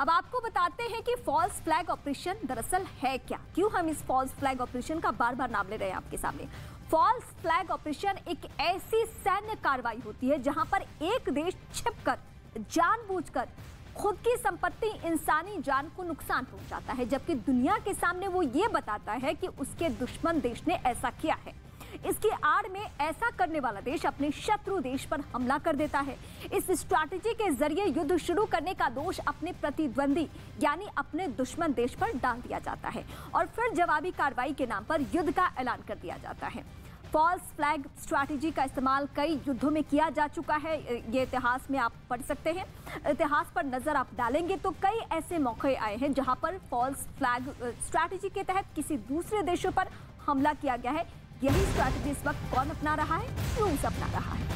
अब आपको बताते हैं कि फॉल्स फ्लैग ऑपरेशन दरअसल है क्या, क्यों हम इस फॉल्स फ्लैग ऑपरेशन का बार बार नाम ले रहे हैं आपके सामने। फॉल्स फ्लैग ऑपरेशन एक ऐसी सैन्य कार्रवाई होती है जहां पर एक देश छिपकर जानबूझकर खुद की संपत्ति, इंसानी जान को नुकसान पहुंचाता है, जबकि दुनिया के सामने वो ये बताता है कि उसके दुश्मन देश ने ऐसा किया है। इसकी आड़ में ऐसा करने वाला देश अपने शत्रु देश पर हमला कर देता है। इस स्ट्रैटेजी के जरिए युद्ध शुरू करने का दोष अपने प्रतिद्वंदी यानी अपने दुश्मन देश पर डाल दिया जाता है और फिर जवाबी कार्रवाई के नाम पर युद्ध का ऐलान कर दिया जाता है। फॉल्स फ्लैग स्ट्रैटेजी का इस्तेमाल कई युद्धों में किया जा चुका है, ये इतिहास में आप पढ़ सकते हैं। इतिहास पर नजर आप डालेंगे तो कई ऐसे मौके आए हैं जहां पर फॉल्स फ्लैग स्ट्रैटेजी के तहत किसी दूसरे देशों पर हमला किया गया है। यही स्ट्रैटेजी इस वक्त कौन अपना रहा है? रूस अपना रहा है।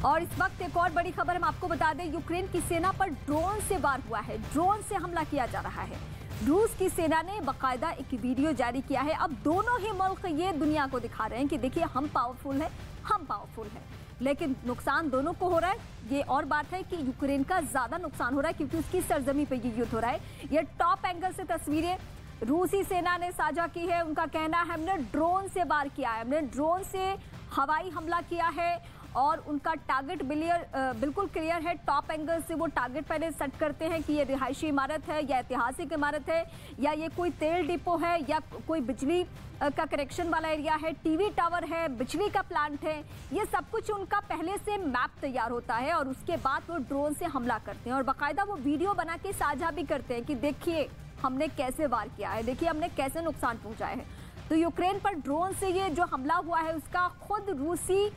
और इस वक्त एक और बड़ी खबर हम आपको बता दें, यूक्रेन की सेना पर ड्रोन से वार हुआ है, ड्रोन से हमला किया जा रहा है। रूस की सेना ने बाकायदा एक वीडियो जारी किया है। अब दोनों ही मुल्क ये दुनिया को दिखा रहे हैं कि देखिए हम पावरफुल हैं, हम पावरफुल हैं, लेकिन नुकसान दोनों को हो रहा है। ये और बात है कि यूक्रेन का ज्यादा नुकसान हो रहा है क्योंकि उसकी सरजमी पे ये युद्ध हो रहा है। ये टॉप एंगल से तस्वीरें रूसी सेना ने साझा की है। उनका कहना है हमने ड्रोन से वार किया है, हमने ड्रोन से हवाई हमला किया है और उनका टारगेट बिल्कुल क्लियर है। टॉप एंगल से वो टारगेट पहले सेट करते हैं कि ये रिहायशी इमारत है या ऐतिहासिक इमारत है या ये कोई तेल डिपो है या कोई बिजली का कनेक्शन वाला एरिया है, टीवी टावर है, बिजली का प्लांट है। ये सब कुछ उनका पहले से मैप तैयार होता है और उसके बाद वो ड्रोन से हमला करते हैं और बाकायदा वो वीडियो बना के साझा भी करते हैं कि देखिए हमने कैसे वार किया है, देखिए हमने कैसे नुकसान पहुंचाया है। तो यूक्रेन पर ड्रोन से ये जो हमला हुआ है उसका खुद रूसी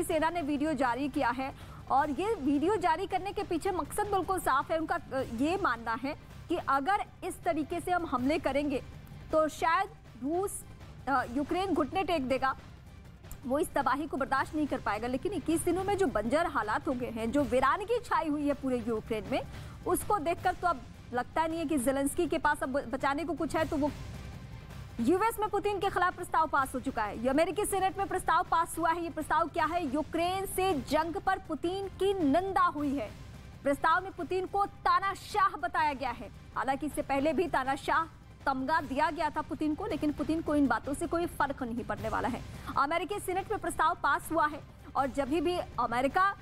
सेना ने वीडियो जारी किया है और ये वीडियो जारी करने के पीछे मकसद बिल्कुल साफ है। उनका ये मानना है कि अगर इस तरीके से हम हमले करेंगे तो शायद यूक्रेन घुटने टेक देगा, वो इस तबाही को बर्दाश्त नहीं कर पाएगा। लेकिन 21 दिनों में जो बंजर हालात हो गए हैं, जो वीरानगी छाई हुई है पूरे यूक्रेन में, उसको देखकर तो अब लगता नहीं है कि ज़ेलेंस्की के पास अब बचाने को कुछ है। तो वो यूएस में पुतिन के खिलाफ प्रस्ताव पास हो चुका है, अमेरिकी सेनेट में प्रस्ताव पास हुआ है। ये प्रस्ताव क्या है? यूक्रेन से जंग पर पुतिन की निंदा हुई है। प्रस्ताव में पुतिन को तानाशाह बताया गया है। हालांकि इससे पहले भी तानाशाह तमगा दिया गया था पुतिन को, लेकिन पुतिन को इन बातों से कोई फर्क नहीं पड़ने वाला है। अमेरिकी सेनेट में प्रस्ताव पास हुआ है और जब भी अमेरिका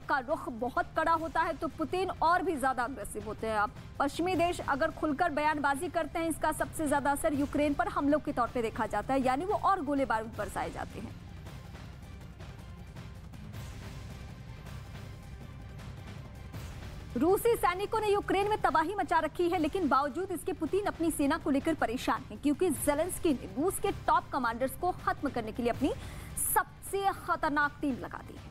का रुख बहुत कड़ा होता है तो पुतिन और भी ज्यादा अग्रेसिव होते हैं। अब पश्चिमी देश अगर खुलकर बयानबाजी करते हैं, इसका सबसे ज्यादा असर यूक्रेन पर हमलों के तौर पे देखा जाता है, यानी वो और गोले बारूद बरसाए जाते हैं। रूसी सैनिकों ने यूक्रेन में तबाही मचा रखी है, लेकिन बावजूद इसके पुतिन अपनी सेना को लेकर परेशान है क्योंकि ज़ेलेंस्की ने रूस के टॉप कमांडर्स को खत्म करने के लिए अपनी सबसे खतरनाक टीम लगा दी है।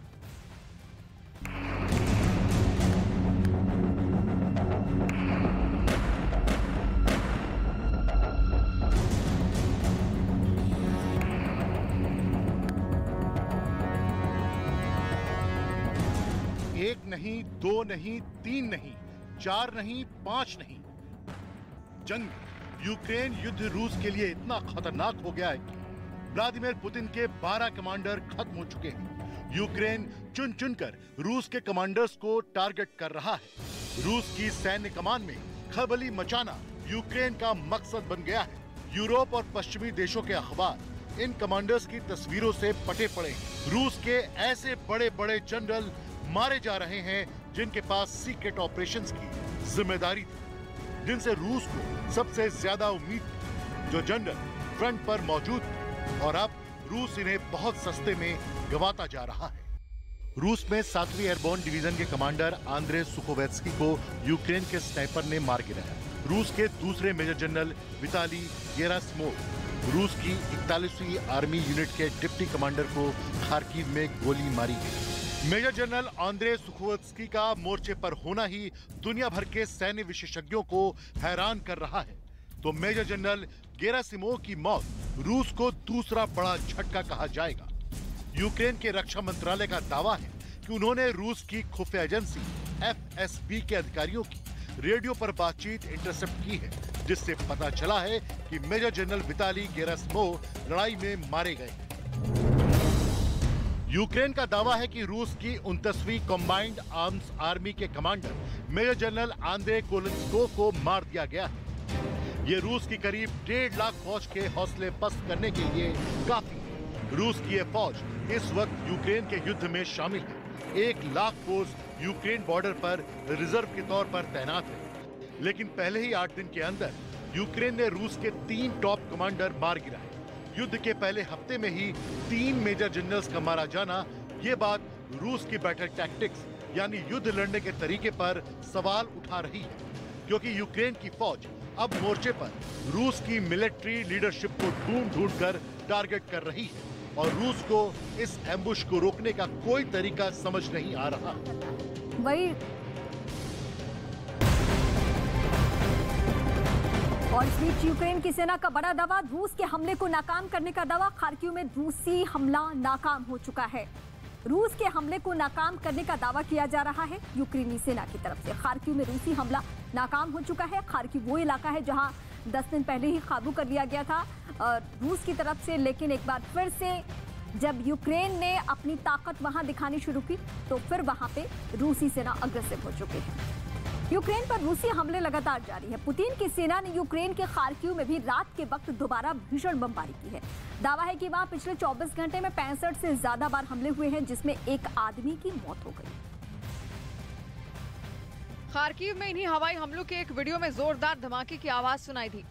एक नहीं, दो नहीं, तीन नहीं, चार नहीं, पांच नहीं, जंग यूक्रेन युद्ध रूस के लिए इतना खतरनाक हो गया है कि व्लादिमीर पुतिन के 12 कमांडर खत्म हो चुके हैं। यूक्रेन चुन चुनकर रूस के कमांडर्स को टारगेट कर रहा है। रूस की सैन्य कमान में खलबली मचाना यूक्रेन का मकसद बन गया है। यूरोप और पश्चिमी देशों के अखबार इन कमांडर्स की तस्वीरों से पटे पड़े हैं। रूस के ऐसे बड़े बड़े जनरल मारे जा रहे हैं जिनके पास सीक्रेट ऑपरेशंस की जिम्मेदारी थी, जिनसे रूस को सबसे ज्यादा उम्मीद थी, जो जनरल फ्रंट पर मौजूद थे, और अब रूस इन्हें बहुत सस्ते में गंवाता जा रहा है। रूस में 7वीं एयरबोर्न डिवीजन के कमांडर आंद्रे सुखोवेत्स्की को यूक्रेन के स्नाइपर ने मार गिराया। रूस के दूसरे मेजर जनरल विताली गेरासिमोव, रूस की 41वीं आर्मी यूनिट के डिप्टी कमांडर को खार्किव में गोली मारी गई। मेजर जनरल आंद्रे सुखोवेत्स्की का मोर्चे पर होना ही दुनिया भर के सैन्य विशेषज्ञों को हैरान कर रहा है। तो मेजर जनरल गेरासिमोव की मौत रूस को दूसरा बड़ा झटका कहा जाएगा। यूक्रेन के रक्षा मंत्रालय का दावा है कि उन्होंने रूस की खुफिया एजेंसी FSB के अधिकारियों की रेडियो पर बातचीत इंटरसेप्ट की है, जिससे पता चला है कि मेजर जनरल विताली गेरासिमोव लड़ाई में मारे गए। यूक्रेन का दावा है कि रूस की 29वीं कॉम्बाइंड आर्म्स आर्मी के कमांडर मेजर जनरल आंद्रे कोलेंस्को को मार दिया गया है। ये रूस की करीब 1.5 लाख फौज के हौसले पस्त करने के लिए काफी है। रूस की यह फौज इस वक्त यूक्रेन के युद्ध में शामिल है। 1 लाख फोर्स यूक्रेन बॉर्डर पर रिजर्व के तौर पर तैनात है। लेकिन पहले ही 8 दिन के अंदर यूक्रेन ने रूस के 3 टॉप कमांडर मार गिराए। युद्ध के पहले हफ्ते में ही 3 मेजर जनरल्स का मारा जाना, ये बात रूस की बैटल टैक्टिक्स यानी युद्ध लड़ने के तरीके पर सवाल उठा रही है, क्योंकि यूक्रेन की फौज अब मोर्चे पर रूस की मिलिट्री लीडरशिप को ढूंढ कर टारगेट कर रही है और रूस को इस एम्बुश को रोकने का कोई तरीका समझ नहीं आ रहा। वही और इस बीच यूक्रेन की सेना का बड़ा दावा, रूस के हमले को नाकाम करने का दावा। खार्किव में रूसी हमला नाकाम हो चुका है। रूस के हमले को नाकाम करने का दावा किया जा रहा है यूक्रेनी सेना की तरफ से। खार्किव में रूसी हमला नाकाम हो चुका है। खार्किव वो इलाका है जहां 10 दिन पहले ही काबू कर लिया गया था रूस की तरफ से, लेकिन एक बार फिर से जब यूक्रेन ने अपनी ताकत वहां दिखानी शुरू की तो फिर वहां पे रूसी सेना अग्रेसिव हो चुकी है। यूक्रेन पर रूसी हमले लगातार जारी है। पुतिन की सेना ने यूक्रेन के खार्किव में भी रात के वक्त दोबारा भीषण बमबारी की है। दावा है कि वहां पिछले 24 घंटे में 65 से ज्यादा बार हमले हुए हैं, जिसमें एक आदमी की मौत हो गई। खार्किव में इन्हीं हवाई हमलों के एक वीडियो में जोरदार धमाके की आवाज सुनाई दी।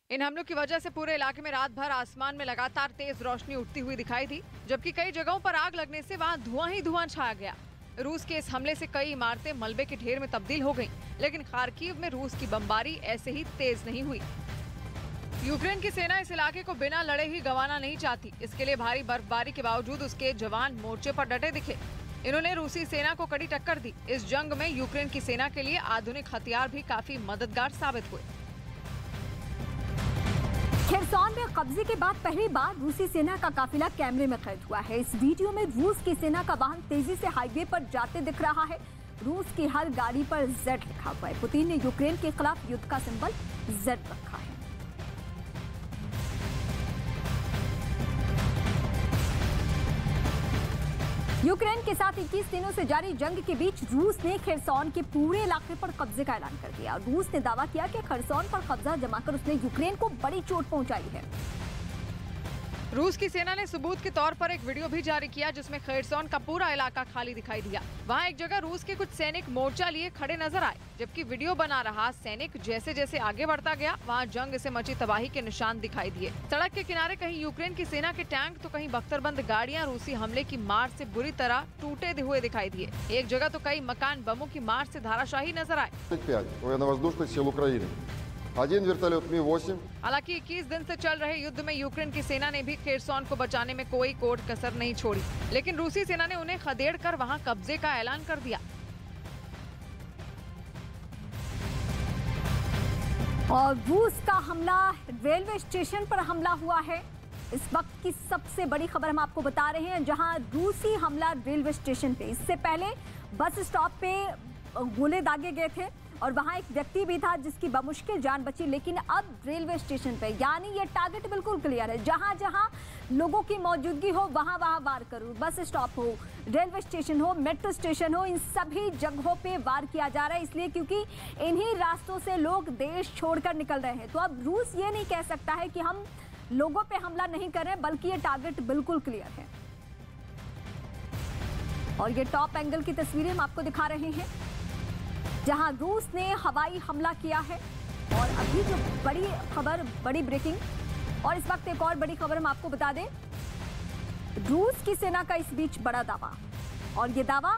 इन हमलों की वजह से पूरे इलाके में रात भर आसमान में लगातार तेज रोशनी उठती हुई दिखाई दी, जबकि कई जगहों पर आग लगने से वहां धुआं ही धुआं छाया गया। रूस के इस हमले से कई इमारतें मलबे के ढेर में तब्दील हो गईं, लेकिन खार्किव में रूस की बमबारी ऐसे ही तेज नहीं हुई। यूक्रेन की सेना इस इलाके को बिना लड़े ही गंवाना नहीं चाहती। इसके लिए भारी बर्फबारी के बावजूद उसके जवान मोर्चे पर डटे दिखे। इन्होंने रूसी सेना को कड़ी टक्कर दी। इस जंग में यूक्रेन की सेना के लिए आधुनिक हथियार भी काफी मददगार साबित हुए। खेरसौन में कब्जे के बाद पहली बार रूसी सेना का काफिला कैमरे में कैद हुआ है। इस वीडियो में रूस की सेना का वाहन तेजी से हाईवे पर जाते दिख रहा है। रूस की हर गाड़ी पर जेड लिखा हुआ है। पुतिन ने यूक्रेन के खिलाफ युद्ध का सिंबल जेड रखा है। यूक्रेन के साथ 21 दिनों से जारी जंग के बीच रूस ने खेरसौन के पूरे इलाके पर कब्जे का ऐलान कर दिया। रूस ने दावा किया कि खेरसौन पर कब्जा जमाकर उसने यूक्रेन को बड़ी चोट पहुंचाई है। रूस की सेना ने सबूत के तौर पर एक वीडियो भी जारी किया, जिसमें खेरसौन का पूरा इलाका खाली दिखाई दिया। वहां एक जगह रूस के कुछ सैनिक मोर्चा लिए खड़े नजर आए, जबकि वीडियो बना रहा सैनिक जैसे जैसे आगे बढ़ता गया, वहां जंग से मची तबाही के निशान दिखाई दिए। सड़क के किनारे कहीं यूक्रेन की सेना के टैंक तो कहीं बख्तरबंद गाड़ियां रूसी हमले की मार से बुरी तरह टूटे हुए दिखाई दिए। एक जगह तो कई मकान बमों की मार से धाराशाही नजर आए। हालांकि 21 दिन से चल रहे युद्ध में यूक्रेन की सेना ने भी खेरसौन को बचाने में कोई कोट कसर नहीं छोड़ी, लेकिन रूसी सेना ने उन्हें खदेड़कर वहां कब्जे का ऐलान कर दिया। और रूस का हमला रेलवे स्टेशन पर हमला हुआ है। इस वक्त की सबसे बड़ी खबर हम आपको बता रहे हैं, जहां रूसी हमला रेलवे स्टेशन पे। इससे पहले बस स्टॉप पे गोले दागे गए थे और वहां एक व्यक्ति भी था जिसकी बमुश्किल जान बची, लेकिन अब रेलवे स्टेशन पे, यानी ये टारगेट बिल्कुल क्लियर है। जहां जहां लोगों की मौजूदगी हो वहां वहां वार करो। बस स्टॉप हो, रेलवे स्टेशन हो, मेट्रो स्टेशन हो, इन सभी जगहों पे वार किया जा रहा है। इसलिए क्योंकि इन्हीं रास्तों से लोग देश छोड़कर निकल रहे हैं। तो अब रूस ये नहीं कह सकता है कि हम लोगों पे हमला नहीं कर रहे, बल्कि ये टारगेट बिल्कुल क्लियर है। और ये टॉप एंगल की तस्वीरें हम आपको दिखा रहे हैं, जहां रूस ने हवाई हमला किया है। और अभी जो बड़ी खबर, बड़ी ब्रेकिंग, और इस वक्त एक और बड़ी खबर हम आपको बता दें। रूस की सेना का इस बीच बड़ा दावा, और ये दावा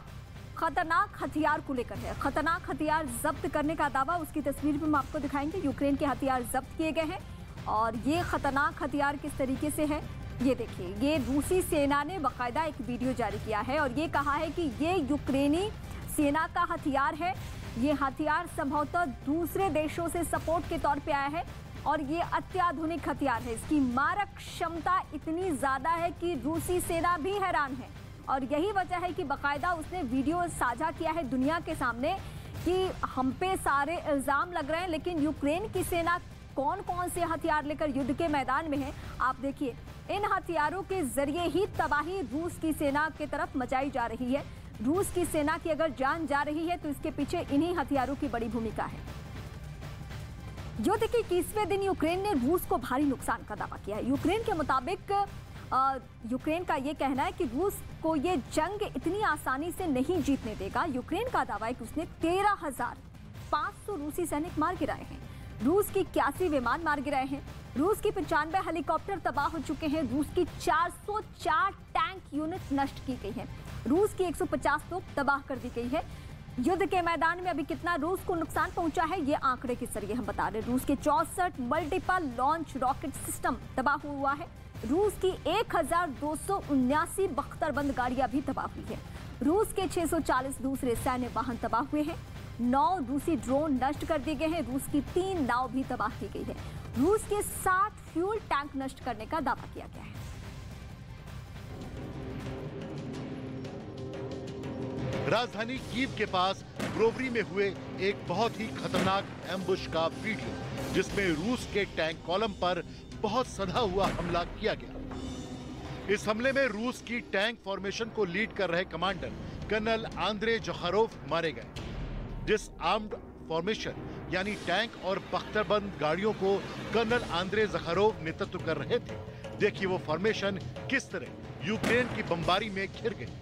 खतरनाक हथियार को लेकर है। खतरनाक हथियार जब्त करने का दावा, उसकी तस्वीर भी हम आपको दिखाएंगे। यूक्रेन के हथियार जब्त किए गए हैं, और ये खतरनाक हथियार किस तरीके से है ये देखिए। ये रूसी सेना ने बाकायदा एक वीडियो जारी किया है और ये कहा है कि ये यूक्रेनी सेना का हथियार है। ये हथियार संभवतः दूसरे देशों से सपोर्ट के तौर पे आया है और ये अत्याधुनिक हथियार है। इसकी मारक क्षमता इतनी ज्यादा है कि रूसी सेना भी हैरान है, और यही वजह है कि बाकायदा उसने वीडियो साझा किया है दुनिया के सामने कि हम पे सारे इल्जाम लग रहे हैं, लेकिन यूक्रेन की सेना कौन कौन से हथियार लेकर युद्ध के मैदान में है। आप देखिए, इन हथियारों के जरिए ही तबाही रूस की सेना की तरफ मचाई जा रही है। रूस की सेना की अगर जान जा रही है तो इसके पीछे इन्हीं हथियारों की बड़ी भूमिका है। युद्ध के 21वें दिन यूक्रेन ने रूस को भारी नुकसान का दावा किया है। यूक्रेन के मुताबिक यूक्रेन का ये कहना है कि रूस को ये जंग इतनी आसानी से नहीं जीतने देगा। यूक्रेन का दावा है कि उसने 13,500 रूसी सैनिक मार गिराए हैं। रूस की 81 विमान मार गिराए हैं। रूस की 95 हेलीकॉप्टर तबाह हो चुके हैं। रूस की 404 टैंक यूनिट नष्ट की गई है। रूस की 150 तोप तबाह कर दी गई है। युद्ध के मैदान में अभी कितना रूस को नुकसान पहुंचा है ये आंकड़े के जरिए हम बता रहे हैं। रूस के 64 मल्टीपल लॉन्च रॉकेट सिस्टम तबाह हुआ है। रूस की 1279 बख्तरबंद गाड़ियां भी तबाह हुई है। रूस के 640 दूसरे सैन्य वाहन तबाह हुए हैं। 9 रूसी ड्रोन नष्ट कर दिए गए हैं। रूस की 3 नाव भी तबाह की गई है। रूस के 60 फ्यूल टैंक नष्ट करने का दावा किया गया है। राजधानी कीव के पास ब्रोवरी में हुए एक बहुत ही खतरनाक एम्बुश का वीडियो, जिसमें रूस के टैंक कॉलम पर बहुत सधा हुआ हमला किया गया। इस हमले में रूस की टैंक फॉर्मेशन को लीड कर रहे कमांडर कर्नल आंद्रे जखारोव मारे गए। जिस आर्म्ड फॉर्मेशन यानी टैंक और बख्तरबंद गाड़ियों को कर्नल आंद्रे जखारोव नेतृत्व कर रहे थे, देखिए वो फॉर्मेशन किस तरह यूक्रेन की बमबारी में घिर गई।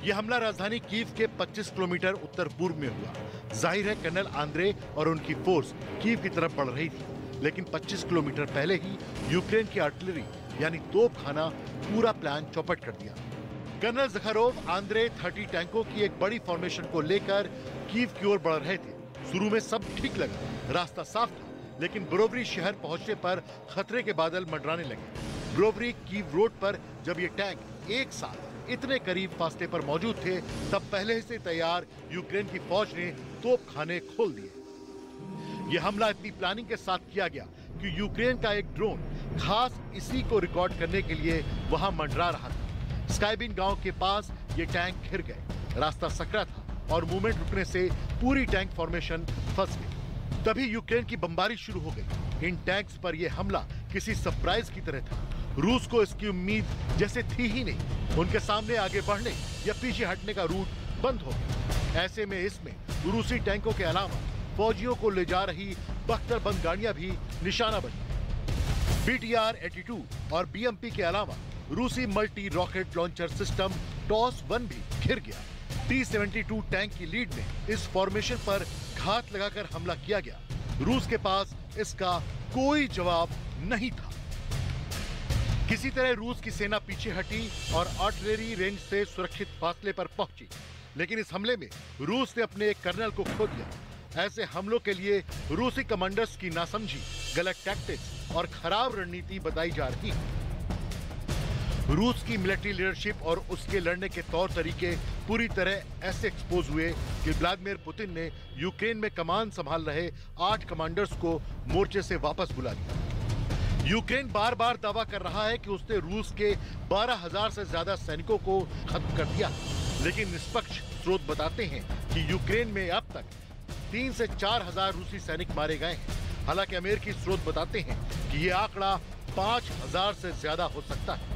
यह हमला राजधानी कीव के 25 किलोमीटर उत्तर पूर्व में हुआ। जाहिर है कर्नल आंद्रे और उनकी फोर्स कीव की तरफ बढ़ रही थी, लेकिन 25 किलोमीटर पहले ही यूक्रेन की आर्टिलरी यानी तोपखाना पूरा प्लान चौपट कर दिया। कर्नल जखारोव आंद्रे 30 टैंकों की एक बड़ी फॉर्मेशन को लेकर कीव की ओर बढ़ रहे थे। शुरू में सब ठीक लगा, रास्ता साफ था, लेकिन ब्रोवरी शहर पहुंचने पर खतरे के बादल मंडराने लगे। ब्रोवरी कीव रोड पर जब ये टैंक एक साथ इतने करीब फासले पर मौजूद थे, तब पहले से तैयार यूक्रेन की फौज ने तोपखाने खोल दिए। यह हमला इतनी प्लानिंग के साथ किया गया कि यूक्रेन का एक ड्रोन खास इसी को रिकॉर्ड करने के लिए वहां मंडरा रहा था। स्काइबिन गांव के पास ये टैंक घिर गए। रास्ता सकरा था और मूवमेंट रुकने से पूरी टैंक फॉर्मेशन फंस गई। तभी यूक्रेन की बमबारी शुरू हो गई। इन टैंक्स पर यह हमला किसी सरप्राइज की तरह था। रूस को इसकी उम्मीद जैसे थी ही नहीं। उनके सामने आगे बढ़ने या पीछे हटने का रूट बंद हो गया। ऐसे में इसमें रूसी टैंकों के अलावा फौजियों को ले जा रही बख्तरबंद गाड़ियां भी निशाना बनी। BTR-82 और BMP के अलावा रूसी multi rocket launcher system TOS-1 भी घिर गया। T-72 टैंक की लीड में इस फॉर्मेशन पर घात लगाकर हमला किया गया। रूस के पास इसका कोई जवाब नहीं था। किसी तरह रूस की सेना पीछे हटी और आर्टिलरी रेंज से सुरक्षित फासले पर पहुंची, लेकिन इस हमले में रूस ने अपने एक कर्नल को खो दिया। ऐसे हमलों के लिए रूसी कमांडर्स की नासमझी, गलत टैक्टिक्स और खराब रणनीति बताई जा रही है। रूस की मिलिट्री लीडरशिप और उसके लड़ने के तौर तरीके पूरी तरह ऐसे एक्सपोज हुए कि व्लादिमीर पुतिन ने यूक्रेन में कमान संभाल रहे 8 कमांडर्स को मोर्चे से वापस बुला लिया। यूक्रेन बार बार दावा कर रहा है कि उसने रूस के 12,000 से ज्यादा सैनिकों को खत्म कर दिया, लेकिन निष्पक्ष स्रोत बताते हैं कि यूक्रेन में अब तक 3 से 4,000 रूसी सैनिक मारे गए हैं। हालांकि अमेरिकी स्रोत बताते हैं कि ये आंकड़ा 5,000 से ज्यादा हो सकता है।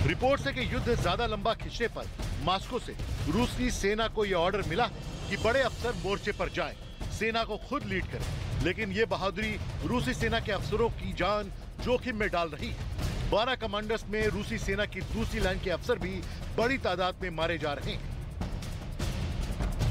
रिपोर्ट है कि युद्ध ज्यादा लंबा खिंचने पर मॉस्को से रूसी सेना को यह ऑर्डर मिला है कि बड़े अफसर मोर्चे पर जाएं, सेना को खुद लीड करें। लेकिन ये बहादुरी रूसी सेना के अफसरों की जान जोखिम में डाल रही है। 12 कमांडर्स में रूसी सेना की दूसरी लाइन के अफसर भी बड़ी तादाद में मारे जा रहे हैं।